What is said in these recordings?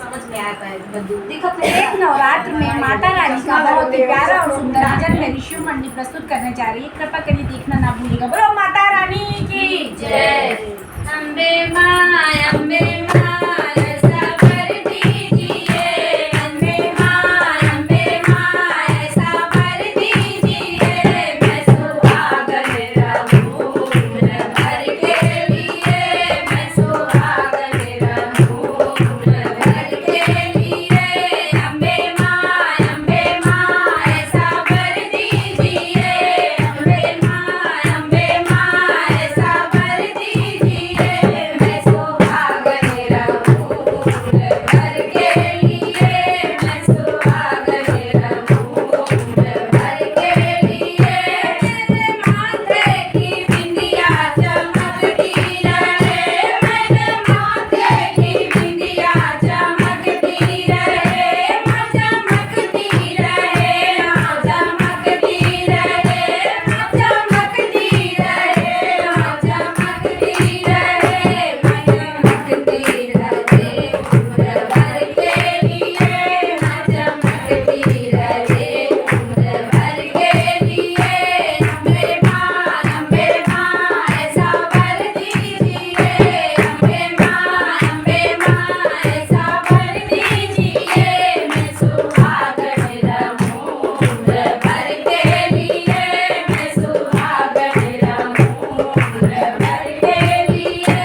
समझ में आता है બધું देखो एक नवरात्र में माता रानी का बहुत ही प्यारा और सुंदर भजन मेरी शिव मंडी प्रस्तुत करने जा रही है। कृपा करिए देखना ना भूलिएगा। बोलो माता रानी की जय। अम्बे माँ अम्बे माँ ऐसा वर दीजिए, अम्बे माँ ऐसा वर दीजिए, मैं सुहागन रहूं भर के लिए, मैं सुहागन रहूं भर के लिए। अम्बे माँ ऐसा वर दीजिए, अम्बे माँ ऐसा वर दीजिए, मैं सुहागन रहूं भर के लिए, मैं सुहागन रहूं भर के लिए। मेरे माथे की बिंदिया चमकती रहे, मेरे माथे की बिंदिया चमकती रहे, माँ चमकती रहे, माँ चमकती रहे, माँ चमकती रहे, माँ चमकती रहे, माँ चमकती रहे उम्र भर के लिए, माँ चमकती रहे उम्र भर के लिए। अम्बे माँ ऐसा वर दीजिए, अम्बे माँ ऐसा वर दीजिए, मैं सुहागन रहूं उम्र भर के लिए, मैं सुहागन रहूं उम्र भर के लिए।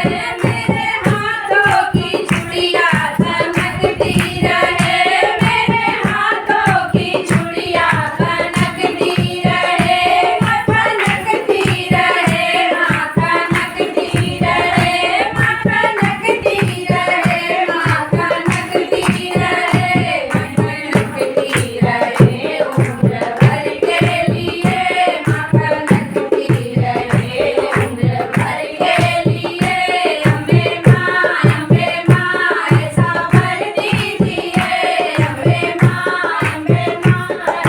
मेरे हाथों की चूड़ियां खनकती रहे, मेरे हाथों की चूड़ियां खनकती रहे, माँ खनकती रहे, माँ खनकती रहे, माँ खनकती रहे, माँ खनकती रहे, माँ खनकती रहे उम्र भर के लिए, माँ खनकती रहे उम्र भर के लिए। अम्बे माँ ऐसा वर दीजिए, अम्बे माँ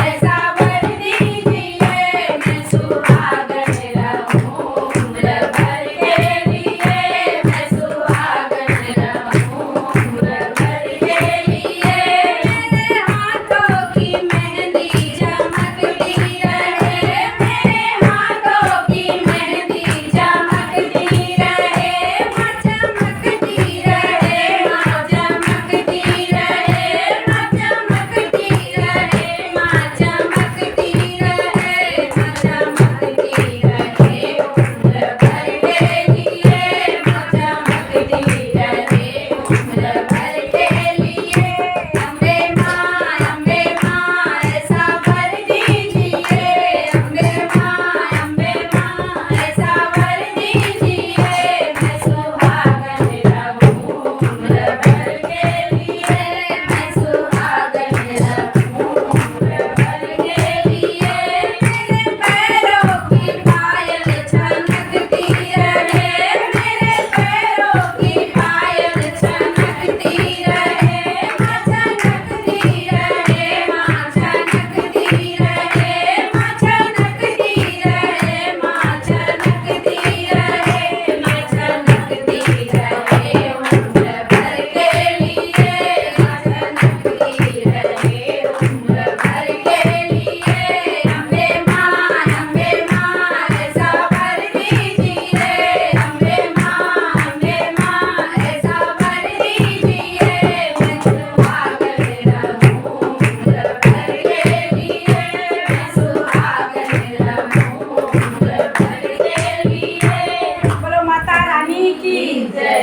ऐसा वर दीजिए, मैं सुहागन रहूं उम्र भर के लिए, मैं सुहागन रहूं उम्र भर के लिए। मेरे हाथों की मेहंदी चमकती रहे, मेरे हाथों की मेहंदी चमकती रहे, माँ चमकती रहे, माँ चमकती रहे, माँ चमकती रहे, माँ चमकती रहे, माँ चमकती रहे उम्र भर के लिए, माँ चमकती रहे उम्र भर के लिए। अम्बे माँ ऐसा वर दीजिए, अम्बे माँ ऐसा वर दीजिए, मैं सुहागन रहूं उम्र भर के लिए, मैं सुहागन रहूं उम्र भर के लिए। मेरे पैरों की पायल छनकती रहे, मेरे पैरों की पायल छनकती रहे, माँ छनकती रहे, माँ छनकती रहे, माँ छनकती रहे, माँ छनकती रहे, माँ छनकती रहे उम्र भर के लिए, माँ छनकती रहे उम्र भर के लिए। अम्बे माँ ऐसा वर दीजिए, अम्बे माँ ऐसा वर दीजिए, मैं सुहागन रहूं उम्र भर के लिए, मैं सुहागन रहूं उम्र भर के लिए। बोलो माता रानी की जय।